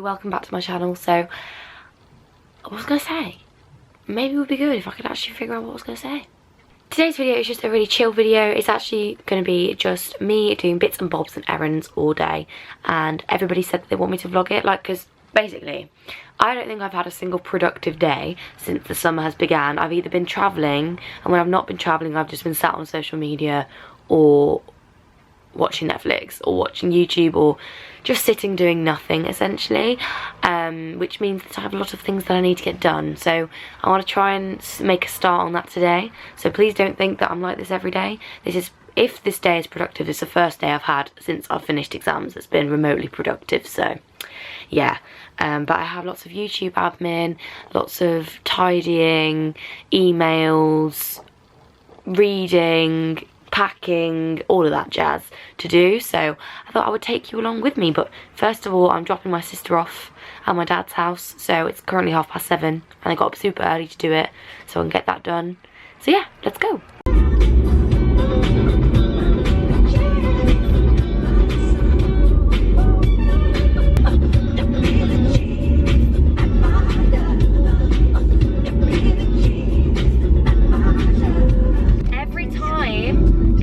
welcome back to my channel. So, what was I going to say? Maybe it would be good if I could actually figure out what I was going to say. Today's video is just a really chill video. It's actually going to be just me doing bits and bobs and errands all day. And everybody said that they want me to vlog it, like, because basically, I don't think I've had a single productive day since the summer has began. I've either been travelling, and when I've not been travelling, I've just been sat on social media or watching Netflix or watching YouTube or just sitting doing nothing essentially, which means that I have a lot of things that I need to get done. So I want to try and make a start on that today. So please don't think that I'm like this every day. If this day is productive, it's the first day I've had since I've finished exams that's been remotely productive. So yeah, but I have lots of YouTube admin, lots of tidying, emails, reading, packing, all of that jazz to do. So I thought I would take you along with me. But first of all, I'm dropping my sister off at my dad's house. So it's currently 7:30 and I got up super early to do it so I can get that done. So yeah, let's go.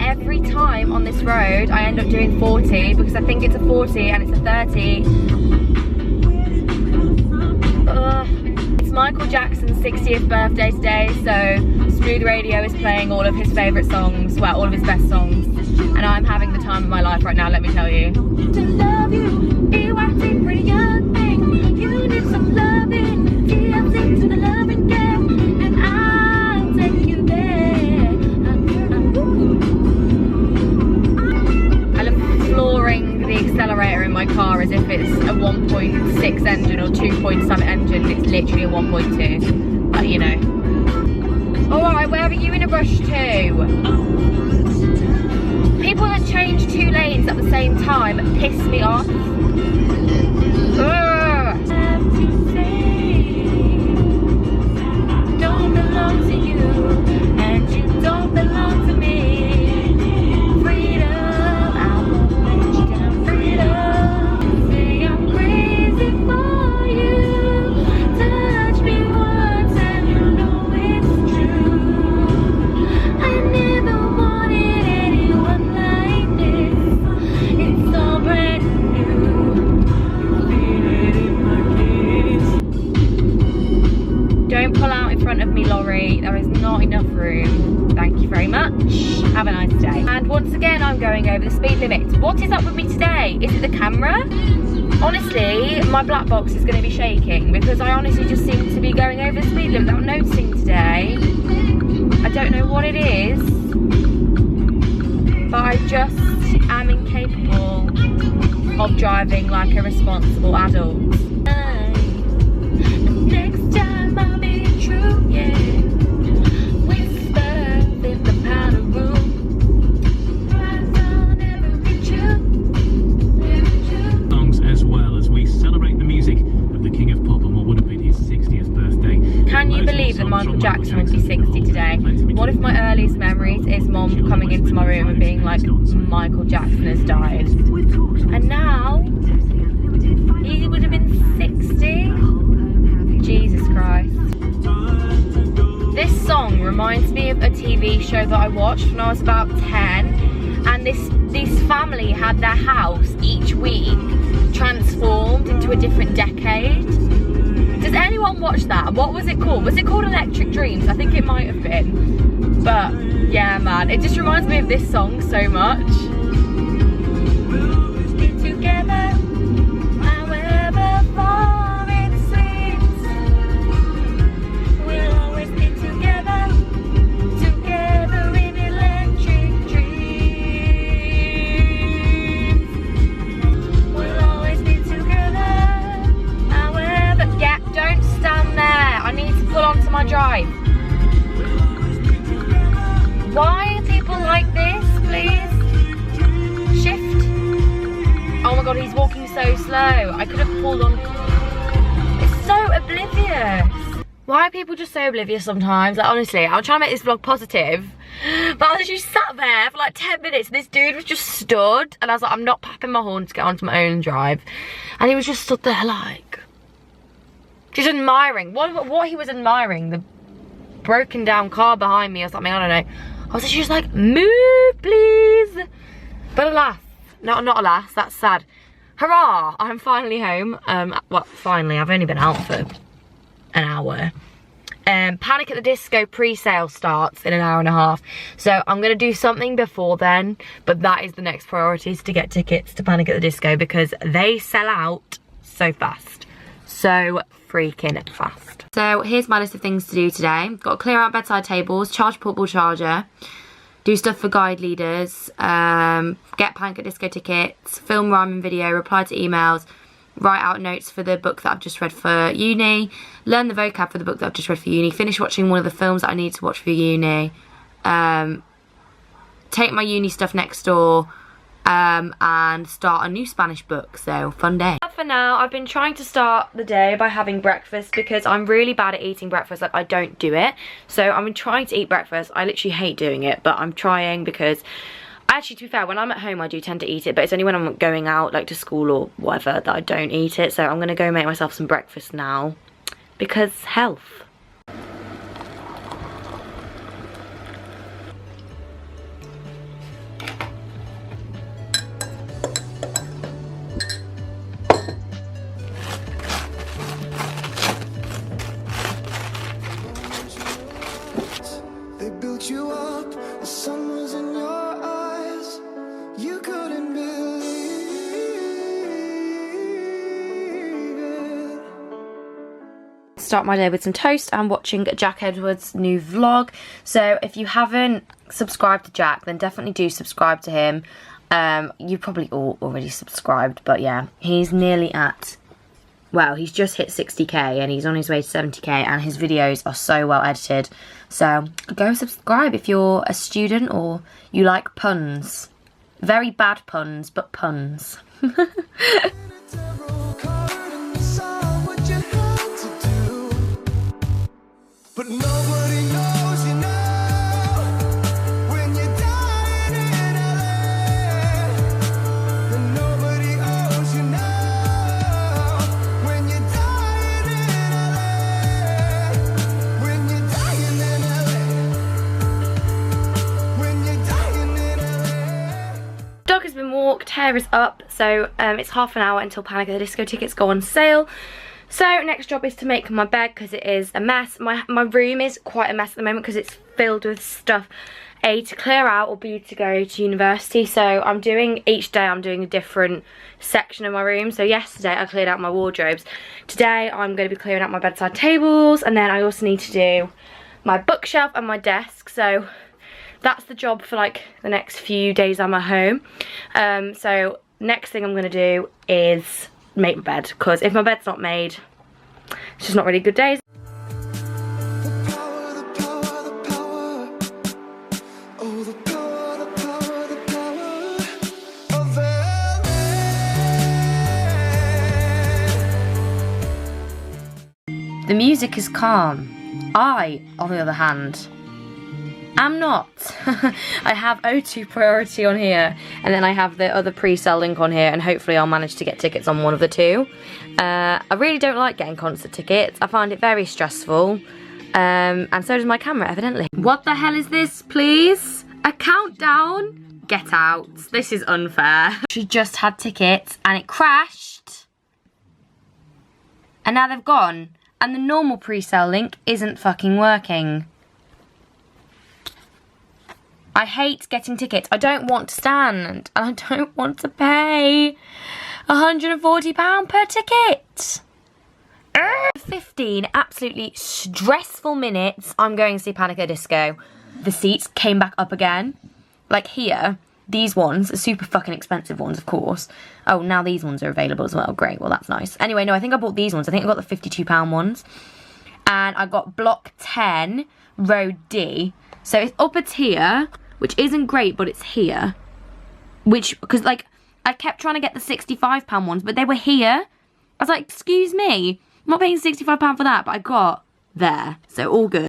Every time on this road I end up doing 40 because I think it's a 40 and it's a 30. It's Michael Jackson's 60th birthday today, so Smooth Radio is playing all of his favourite songs, well, all of his best songs, and I'm having the time of my life right now, let me tell you. To love you, you acting pretty young thing, you need some loving, TLC to the loving game, and I'll take you there. Flooring the accelerator in my car as if it's a 1.6 engine or 2-point-something engine. It's literally a 1.2, but you know. Alright, where are you in a rush to? People that change 2 lanes at the same time piss me off. Don't belong to you, and you don't belong to me. There is not enough room. Thank you very much. Have a nice day. And once again, I'm going over the speed limit. What is up with me today? Is it the camera? Honestly, my black box is going to be shaking because I honestly just seem to be going over the speed limit that I'm noticing today. I don't know what it is, but I just am incapable of driving like a responsible adult. Next time I'll be true, yeah. Can you believe that Michael Jackson will be 60 today? One of my earliest memories is Mom coming into my room and being like, Michael Jackson has died. And now, he would have been 60? Jesus Christ. This song reminds me of a TV show that I watched when I was about 10. And this family had their house each week transformed into a different decade. Does anyone watch that? What was it called? Was it called Electric Dreams? I think it might have been. But yeah, man, it just reminds me of this song so much. We'll be together, however far it seems. We'll always be together, together in electric dreams. We'll always be together, however. Yeah, don't stand there. I need to pull onto my drive. Why are people like this, please? Shift. Oh my god, he's walking so slow. I could have pulled on. It's so oblivious. Why are people just so oblivious sometimes? Like, honestly, I'm trying to make this vlog positive, but I was just sat there for like 10 minutes and this dude was just stood, and I was like, I'm not papping my horn to get onto my own drive, and he was just stood there like, just admiring. What he was admiring? The broken down car behind me or something, I don't know. I was just like, move please. But alas, not alas, that's sad. Hurrah, I'm finally home. Well, finally, I've only been out for an hour. Panic at the Disco pre-sale starts in an hour and a half, so I'm gonna do something before then, but that is the next priority, is to get tickets to Panic at the Disco, because they sell out so fast, so freaking fast. So here's my list of things to do today. Got to clear out bedside tables, charge portable charger, do stuff for guide leaders, get Panic at Disco tickets, film rhyming video, reply to emails, write out notes for the book that I've just read for uni, learn the vocab for the book that I've just read for uni, finish watching one of the films that I need to watch for uni, take my uni stuff next door, and start a new Spanish book, so fun day. For now, I've been trying to start the day by having breakfast, because I'm really bad at eating breakfast. Like, I don't do it, so I've been trying to eat breakfast. I literally hate doing it, but I'm trying, because actually, to be fair, when I'm at home I do tend to eat it, but it's only when I'm going out, like to school or whatever, that I don't eat it. So I'm gonna go make myself some breakfast now, because health. They built you up, the sun was in your eyes, you couldn't believe it. Start my day with some toast and watching Jack Edwards' new vlog. So if you haven't subscribed to Jack, then definitely do subscribe to him. You probably all already subscribed, but yeah, he's nearly at, well, he's just hit 60k and he's on his way to 70k, and his videos are so well edited. So go subscribe if you're a student or you like puns. Very bad puns, but puns. But nobody knows you now when you're dying in LA. And nobody owes you now when you're dying in LA. When you're dying in LA. When you're dying in LA. Dog has been walked, hair is up, so it's half an hour until Panic at the Disco tickets go on sale. So next job is to make my bed, because it is a mess. My room is quite a mess at the moment because it's filled with stuff, A, to clear out, or B, to go to university. So I'm doing, each day I'm doing a different section of my room. So yesterday I cleared out my wardrobes. Today I'm going to be clearing out my bedside tables, and then I also need to do my bookshelf and my desk. So that's the job for like the next few days I'm at home. So next thing I'm going to do is make my bed, because if my bed's not made, it's just not really good days. The music is calm. I, on the other hand, am not. I have O2 priority on here, and then I have the other pre-sale link on here, and hopefully I'll manage to get tickets on one of the two. I really don't like getting concert tickets. I find it very stressful, and so does my camera, evidently. What the hell is this, please? A countdown? Get out. This is unfair. She just had tickets and it crashed, and now they've gone, and the normal pre-sale link isn't fucking working. I hate getting tickets. I don't want to stand, and I don't want to pay £140 per ticket. 15 absolutely stressful minutes. I'm going to see Panic at the Disco. The seats came back up again. Like here, these ones are super fucking expensive ones, of course. Oh, now these ones are available as well. Great, well that's nice. Anyway, no, I think I bought these ones. I think I got the £52 ones. And I got block 10, row D. So it's up a tier, which isn't great, but it's here. Which, because like, I kept trying to get the £65 ones, but they were here. I was like, excuse me, I'm not paying £65 for that, but I got there. So all good.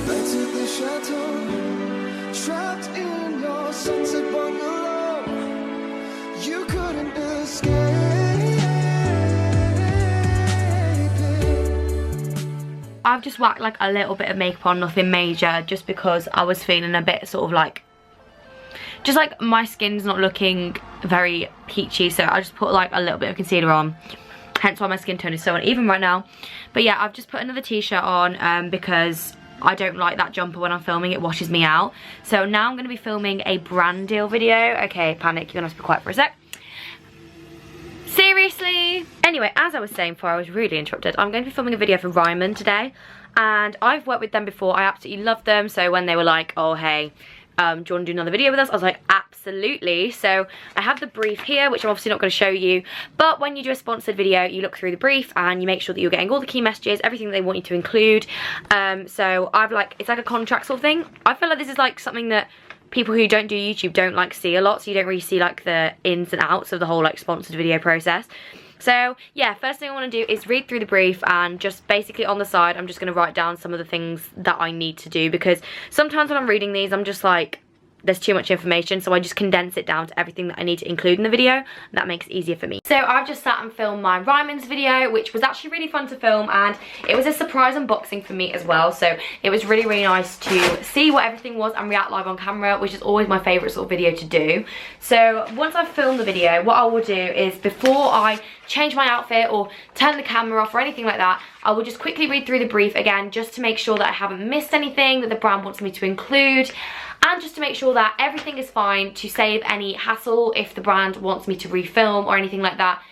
Back to the chateau, trapped in your sunset bungalow. You couldn't escape it. I've just whacked like a little bit of makeup on, nothing major, just because I was feeling a bit sort of like, just like my skin's not looking very peachy, so I just put like a little bit of concealer on, hence why my skin tone is so uneven right now. But yeah, I've just put another t-shirt on because I don't like that jumper when I'm filming, it washes me out. So now I'm going to be filming a brand deal video. Okay, panic, you're going to have to be quiet for a sec. Seriously? Anyway, as I was saying before I was really interrupted, I'm going to be filming a video for Ryman today. And I've worked with them before, I absolutely love them. So when they were like, oh hey, do you want to do another video with us? I was like, absolutely. So I have the brief here, which I'm obviously not going to show you. But when you do a sponsored video, you look through the brief and you make sure that you're getting all the key messages, everything that they want you to include. So I've like, it's like a contract sort of thing. I feel like this is like something that people who don't do YouTube don't like see a lot. So you don't really see like the ins and outs of the whole like sponsored video process. So yeah, first thing I want to do is read through the brief, and just basically on the side I'm just going to write down some of the things that I need to do, because sometimes when I'm reading these I'm just like, there's too much information, so I just condense it down to everything that I need to include in the video, and that makes it easier for me. So I've just sat and filmed my Ryman's video, which was actually really fun to film, and it was a surprise unboxing for me as well, so it was really, really nice to see what everything was and react live on camera, which is always my favourite sort of video to do. So once I've filmed the video, what I will do is, before I change my outfit or turn the camera off or anything like that, I will just quickly read through the brief again, just to make sure that I haven't missed anything that the brand wants me to include, and just to make sure that everything is fine, to save any hassle if the brand wants me to refilm or anything like that.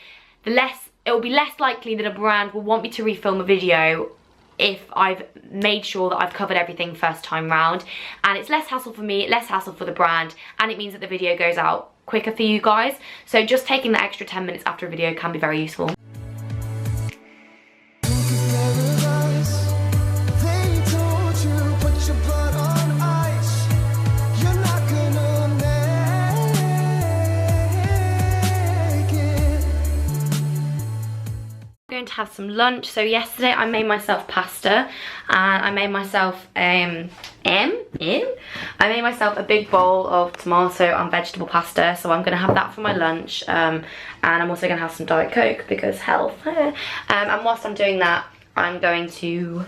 It will be less likely that a brand will want me to refilm a video if I've made sure that I've covered everything first time round, and it's less hassle for me, less hassle for the brand, and it means that the video goes out quicker for you guys. So just taking the extra 10 minutes after a video can be very useful. Going to have some lunch. So yesterday I made myself pasta, and I made myself I made myself a big bowl of tomato and vegetable pasta, so I'm going to have that for my lunch, and I'm also going to have some Diet Coke because health. And whilst I'm doing that, I'm going to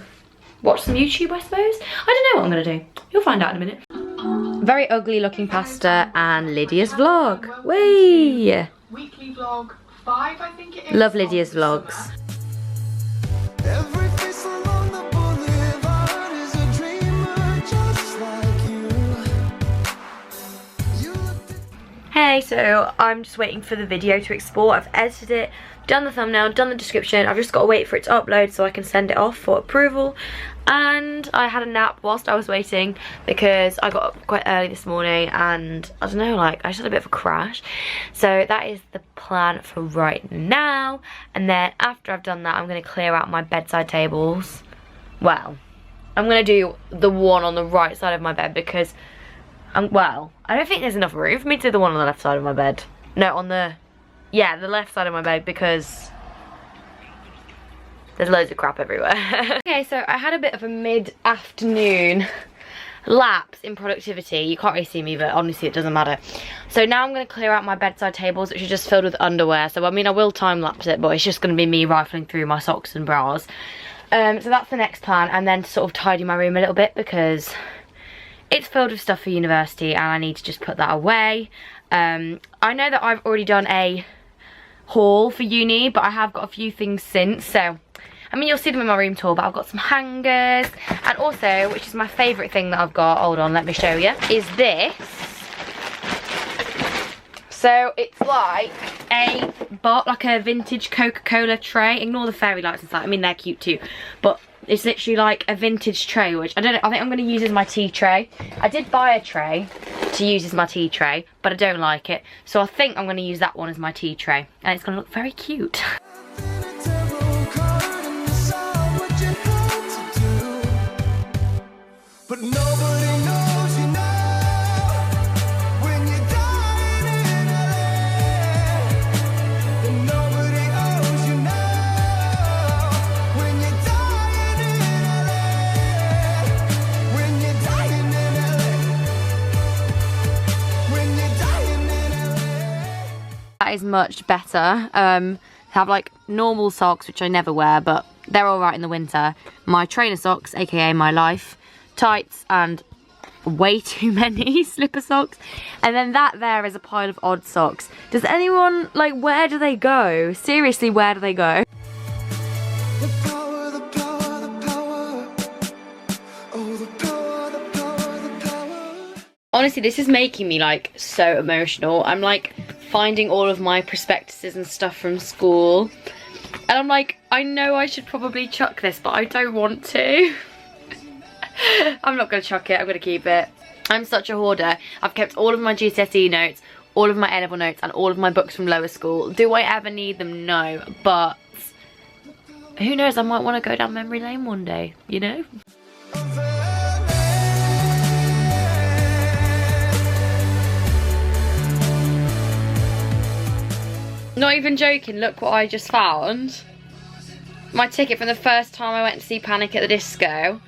watch some YouTube, I suppose. I don't know what I'm going to do. You'll find out in a minute. Very ugly looking pasta and Lydia's vlog. Whee! Weekly vlog 5, I think it is. Love Lydia's vlogs. Every face along the boulevard is a dreamer just like you. Hey, so I'm just waiting for the video to export. I've edited it, done the thumbnail, done the description. I've just got to wait for it to upload so I can send it off for approval. And I had a nap whilst I was waiting because I got up quite early this morning, and I don't know, like I just had a bit of a crash. So that is the plan for right now. And then after I've done that, I'm going to clear out my bedside tables. Well, I'm going to do the one on the right side of my bed because well, I don't think there's enough room for me to do the one on the left side of my bed. No, on the, yeah, the left side of my bed, because there's loads of crap everywhere. Okay, so I had a bit of a mid-afternoon lapse in productivity. You can't really see me, but honestly it doesn't matter. So now I'm going to clear out my bedside tables, which are just filled with underwear. So I mean, I will time-lapse it, but it's just going to be me rifling through my socks and bras. So that's the next plan, and then to sort of tidy my room a little bit because it's filled with stuff for university and I need to just put that away. I know that I've already done a haul for uni, but I have got a few things since, so I mean, you'll see them in my room tour, but I've got some hangers, and also, which is my favourite thing that I've got, hold on, let me show you, is this. So it's like a vintage Coca-Cola tray. Ignore the fairy lights inside, I mean they're cute too, but it's literally like a vintage tray, which I don't know, I think I'm going to use as my tea tray. I did buy a tray to use as my tea tray, but I don't like it, so I think I'm going to use that one as my tea tray, and it's going to look very cute. But nobody knows you now. That is much better. Have like normal socks, which I never wear, but they're all right in the winter. My trainer socks, aka my life, tights, and way too many slipper socks. And then that there is a pile of odd socks. Does anyone, like, where do they go? Seriously, where do they go? The power, the power, the power. Oh, the power, the power, the power. Honestly, this is making me like so emotional. I'm like finding all of my prospectuses and stuff from school. And I'm like, I know I should probably chuck this, but I don't want to. I'm not going to chuck it, I'm going to keep it. I'm such a hoarder. I've kept all of my GCSE notes, all of my A-level notes, and all of my books from lower school. Do I ever need them? No. But who knows, I might want to go down memory lane one day, you know? Not even joking, look what I just found. My ticket from the first time I went to see Panic at the Disco.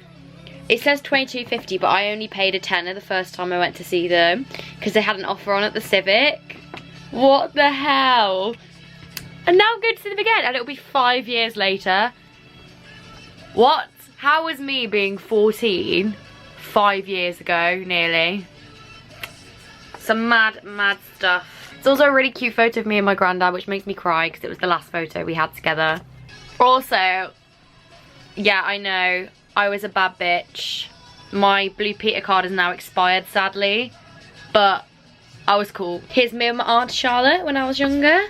It says $22.50, but I only paid a tenner the first time I went to see them because they had an offer on at the Civic. What the hell? And now I'm going to see them again, and it'll be 5 years later. What? How was me being 14 5 years ago, nearly? Some mad, mad stuff. It's also a really cute photo of me and my granddad, which makes me cry because it was the last photo we had together. Also, yeah, I know, I was a bad bitch. My Blue Peter card is now expired, sadly, but I was cool. Here's me and my Aunt Charlotte when I was younger.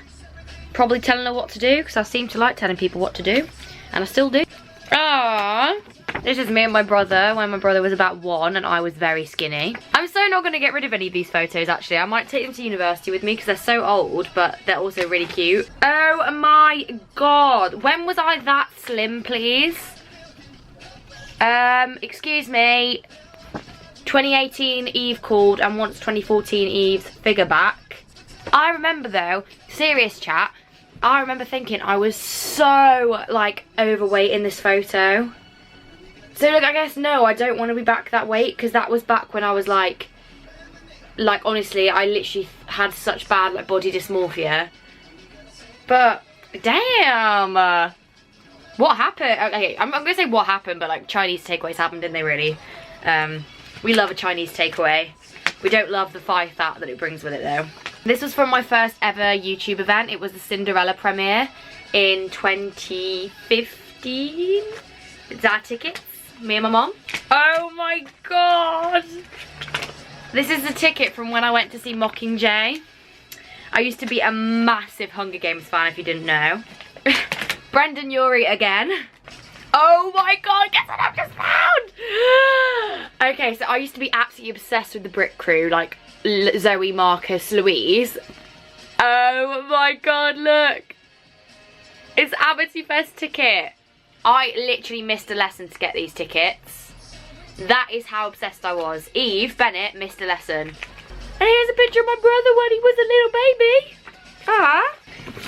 Probably telling her what to do, because I seem to like telling people what to do, and I still do. Aww. This is me and my brother when my brother was about 1 and I was very skinny. I'm so not going to get rid of any of these photos, actually. I might take them to university with me because they're so old, but they're also really cute. Oh my god. When was I that slim, please? Excuse me. 2018 Eve called and wants 2014 Eve's figure back. I remember though, serious chat, I remember thinking I was so like overweight in this photo. So look, I guess no, I don't want to be back that weight because that was back when I was like honestly, I literally had such bad like body dysmorphia. But damn, what happened? Okay, I'm gonna say what happened, but like Chinese takeaways happened, didn't they? Really? We love a Chinese takeaway. We don't love the fat that it brings with it though. This was from my first ever YouTube event. It was the Cinderella premiere in 2015. It's our tickets, me and my mom. Oh my god! This is the ticket from when I went to see Mockingjay. I used to be a massive Hunger Games fan, if you didn't know. Brendan Urie again. Oh my god, guess what I've just found? Okay, so I used to be absolutely obsessed with the Brit Crew, like Zoe, Marcus, Louise. Oh my god, look. It's Amity Fest ticket. I literally missed a lesson to get these tickets. That is how obsessed I was. Eve, Bennett, missed a lesson. And here's a picture of my brother when he was a little baby. Ah.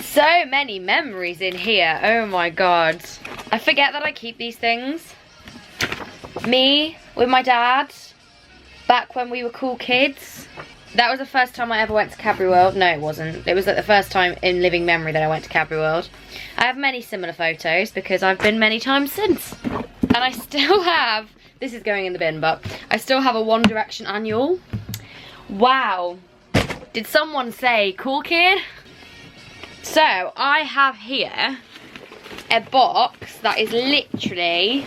So many memories in here. Oh my god. I forget that I keep these things. Me with my dad back when we were cool kids. That was the first time I ever went to Cadbury World. No, it wasn't. It was like the first time in living memory that I went to Cadbury World. I have many similar photos because I've been many times since. And I still have, this is going in the bin, but I still have a One Direction annual. Wow. Did someone say cool kid? So I have here a box that is literally,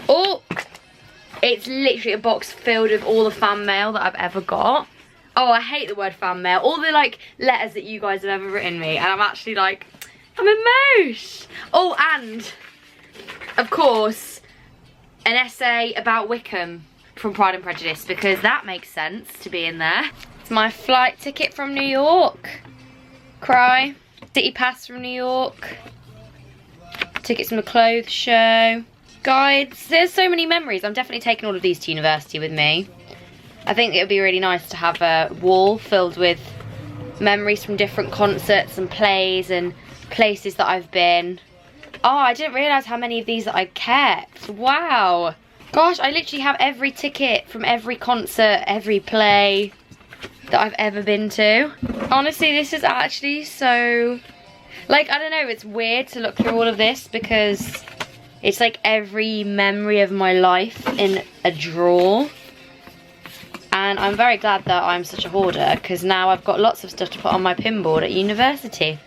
it's literally a box filled with all the fan mail that I've ever got. Oh, I hate the word fan mail. All the like letters that you guys have ever written me, and I'm actually like, I'm emotional. Oh, and of course, an essay about Wickham from Pride and Prejudice, because that makes sense to be in there. It's my flight ticket from New York. Cry. City pass from New York. Tickets from the clothes show. Guides. There's so many memories. I'm definitely taking all of these to university with me. I think it would be really nice to have a wall filled with memories from different concerts and plays and places that I've been. Oh, I didn't realise how many of these that I kept. Wow. Gosh, I literally have every ticket from every concert, every play that I've ever been to. Honestly, this is actually so, like, I don't know, it's weird to look through all of this because it's like every memory of my life in a drawer. And I'm very glad that I'm such a hoarder because now I've got lots of stuff to put on my pinboard at university.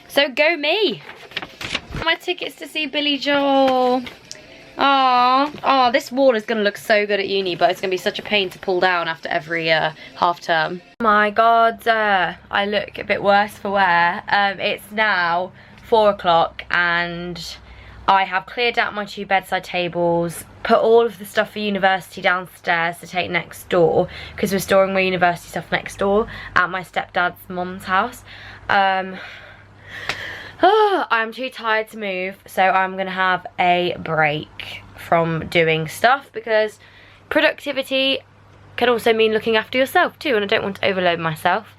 So go me! My tickets to see Billy Joel. Oh, this wall is going to look so good at uni, but it's going to be such a pain to pull down after every half term. My God, I look a bit worse for wear. It's now 4 o'clock and I have cleared out my 2 bedside tables, put all of the stuff for university downstairs to take next door because we're storing my university stuff next door at my stepdad's mum's house. I'm too tired to move, so I'm gonna have a break from doing stuff because productivity can also mean looking after yourself too, and I don't want to overload myself.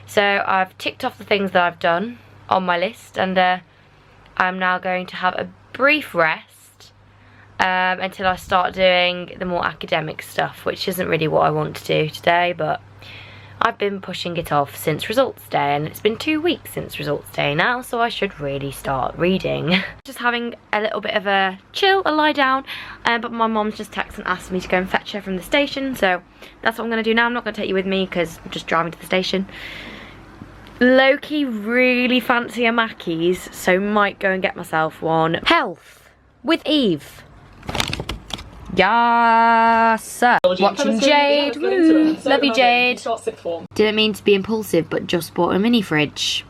So I've ticked off the things that I've done on my list, and I'm now going to have a brief rest until I start doing the more academic stuff, which isn't really what I want to do today, but I've been pushing it off since results day, and it's been 2 weeks since results day now, so I should really start reading. Just having a little bit of a chill, a lie down, but my mom's just texted and asked me to go and fetch her from the station, so that's what I'm going to do now. I'm not going to take you with me because I'm just driving to the station. Low-key really fancy a Mackey's, so might go and get myself one. Health with Eve. Yes, sir. Watching Jade. Woo. Love you, Jade. Didn't mean to be impulsive, but just bought a mini fridge.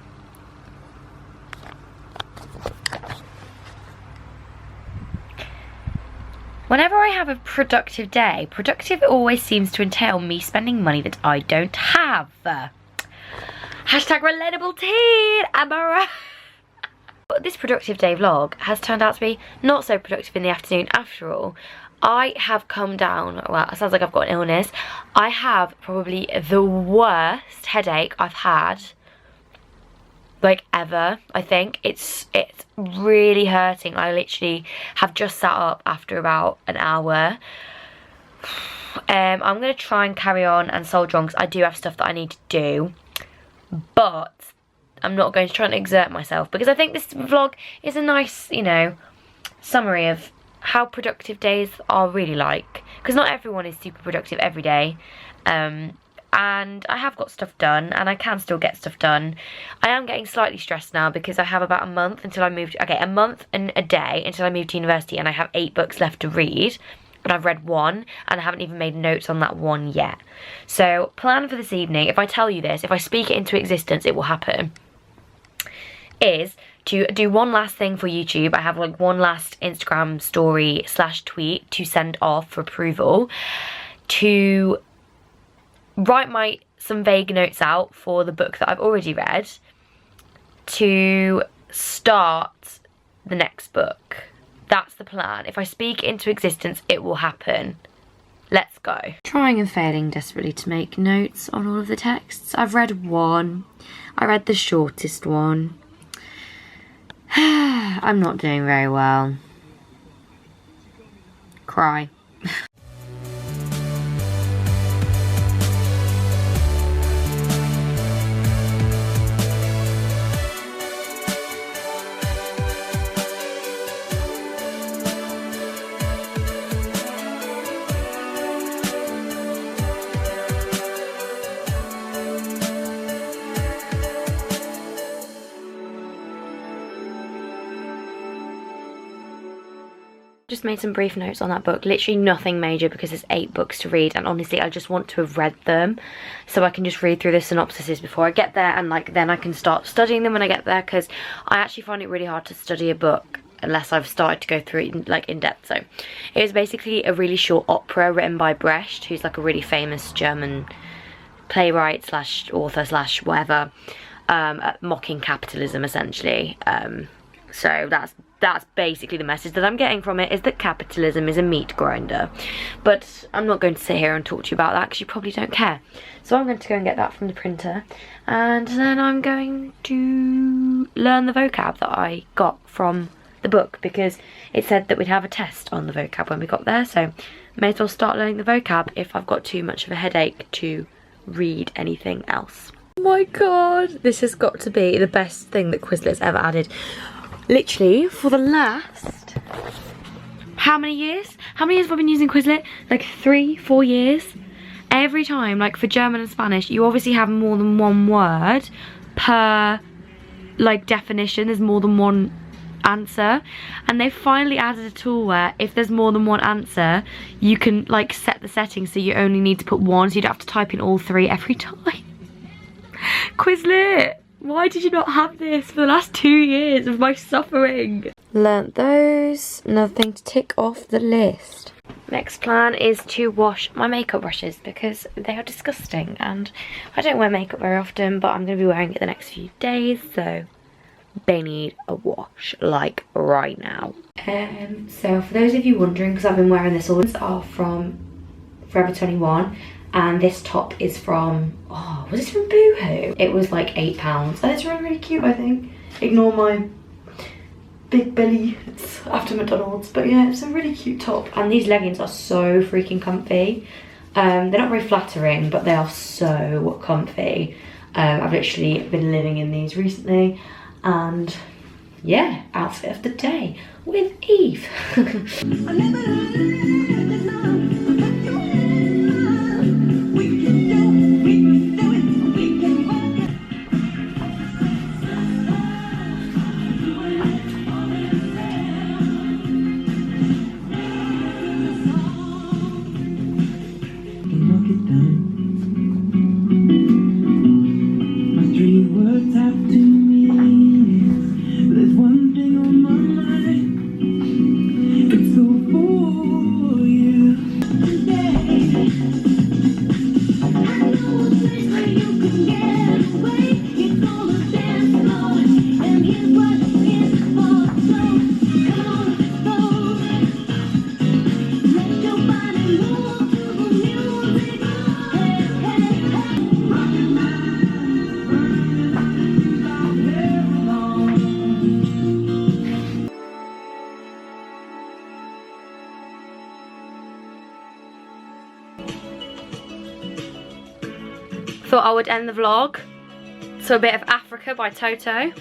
Whenever I have a productive day, productive always seems to entail me spending money that I don't have. Hashtag relatable teen, am I right? But this productive day vlog has turned out to be not so productive in the afternoon after all. I have come down, well, it sounds like I've got an illness. I have probably the worst headache I've had, like, ever, I think. It's really hurting. I literally have just sat up after about an hour. I'm going to try and carry on and soldier on because I do have stuff that I need to do. But I'm not going to try and exert myself because I think this vlog is a nice, you know, summary of how productive days are really like, because not everyone is super productive every day, and I have got stuff done and I can still get stuff done. I am getting slightly stressed now because I have about a month until I move, okay, a month and a day until I move to university, and I have 8 books left to read, but I've read 1 and I haven't even made notes on that 1 yet. So plan for this evening, if I tell you this, if I speak it into existence, it will happen, is to do one last thing for YouTube. I have like one last Instagram story / tweet to send off for approval, to write some vague notes out for the book that I've already read, to start the next book. That's the plan. If I speak into existence, it will happen. Let's go. Trying and failing desperately to make notes on all of the texts. I've read 1. I read the shortest one. I'm not doing very well. Cry. Just made some brief notes on that book, literally nothing major because there's 8 books to read, and honestly I just want to have read them so I can just read through the synopsises before I get there, and like then I can start studying them when I get there, because I actually find it really hard to study a book unless I've started to go through it like in depth. So it was basically a really short opera written by Brecht, who's like a really famous German playwright / author / whatever, mocking capitalism essentially. So that's basically the message that I'm getting from it, is that capitalism is a meat grinder. But I'm not going to sit here and talk to you about that because you probably don't care. So I'm going to go and get that from the printer, and then I'm going to learn the vocab that I got from the book, because it said that we'd have a test on the vocab when we got there, so may as well start learning the vocab if I've got too much of a headache to read anything else. Oh my god, this has got to be the best thing that Quizlet's ever added. Literally, for the last... How many years? How many years have I been using Quizlet? Like 3, 4 years? Every time, like for German and Spanish, you obviously have more than one word per like definition. There's more than one answer, and they've finally added a tool where if there's more than one answer, you can like set the settings so you only need to put one, so you don't have to type in all 3 every time. Quizlet, why did you not have this for the last 2 years of my suffering? Learnt those, another thing to tick off the list. Next plan is to wash my makeup brushes because they are disgusting, and I don't wear makeup very often, but I'm going to be wearing it the next few days, so they need a wash like right now. So for those of you wondering, because I've been wearing this all, these are from Forever 21, and this top is from, oh, was this from Boohoo? It was like £8, and it's really, really cute, I think. Ignore my big belly, it's after McDonald's, but yeah, it's a really cute top, and these leggings are so freaking comfy. They're not very flattering, but they are so comfy. I've literally been living in these recently, and yeah, outfit of the day with Eve. Thought I would end the vlog. So a bit of Africa by Toto.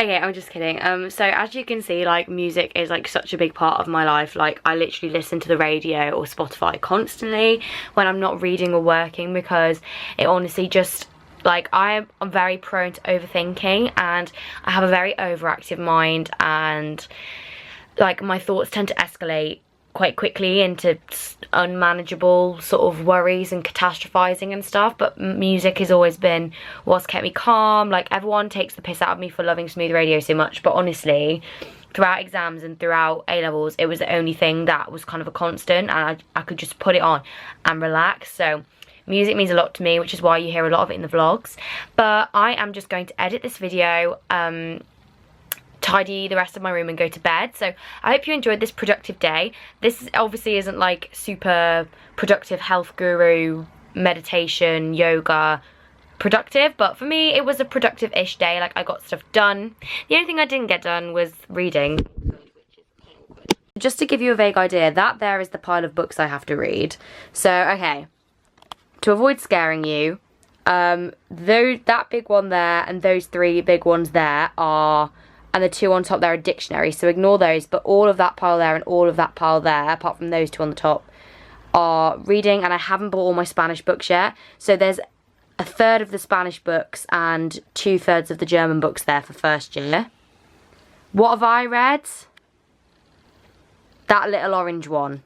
Okay, I'm just kidding. So as you can see, like, music is like such a big part of my life. Like, I literally listen to the radio or Spotify constantly when I'm not reading or working, because it honestly just, like, I'm very prone to overthinking, and I have a very overactive mind, and like my thoughts tend to escalate quite quickly into unmanageable sort of worries and catastrophizing and stuff. But music has always been what's kept me calm. Like, everyone takes the piss out of me for loving smooth radio so much, but honestly, throughout exams and throughout A-levels, it was the only thing that was kind of a constant, and I could just put it on and relax. So music means a lot to me, which is why you hear a lot of it in the vlogs. But I am just going to edit this video, tidy the rest of my room and go to bed. So I hope you enjoyed this productive day. This obviously isn't like super productive health guru, meditation, yoga productive, but for me it was a productive-ish day. Like, I got stuff done. The only thing I didn't get done was reading. Just to give you a vague idea, that there is the pile of books I have to read. So okay, to avoid scaring you, that big one there and those 3 big ones there are, and the 2 on top there are dictionaries, so ignore those. But all of that pile there and all of that pile there, apart from those 2 on the top, are reading. And I haven't bought all my Spanish books yet, so there's 1/3 of the Spanish books and 2/3 of the German books there for first year. What have I read? That little orange one.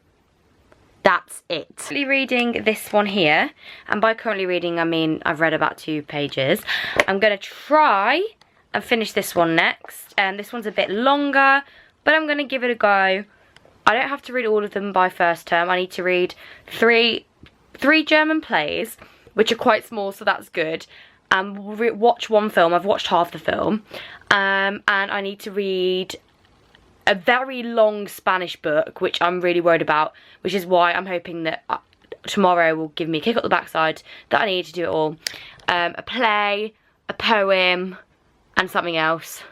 That's it. Currently reading this one here, and by currently reading I mean I've read about 2 pages. I'm gonna try and finish this one next, and this one's a bit longer, but I'm gonna give it a go. I don't have to read all of them by first term. I need to read three German plays, which are quite small, so that's good, and watch 1 film. I've watched half the film, and I need to read a very long Spanish book, which I'm really worried about, which is why I'm hoping that tomorrow will give me a kick up the backside that I need to do it all. A play, a poem, and something else.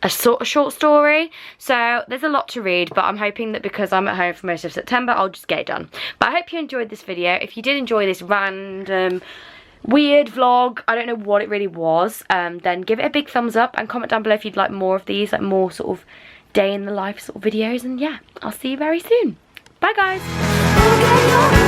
a sort of short story. So there's a lot to read, but I'm hoping that because I'm at home for most of September, I'll just get it done. But I hope you enjoyed this video. If you did enjoy this random weird vlog, I don't know what it really was, then give it a big thumbs up and comment down below if you'd like more of these, like more sort of day in the life sort of videos. And yeah, I'll see you very soon. Bye guys.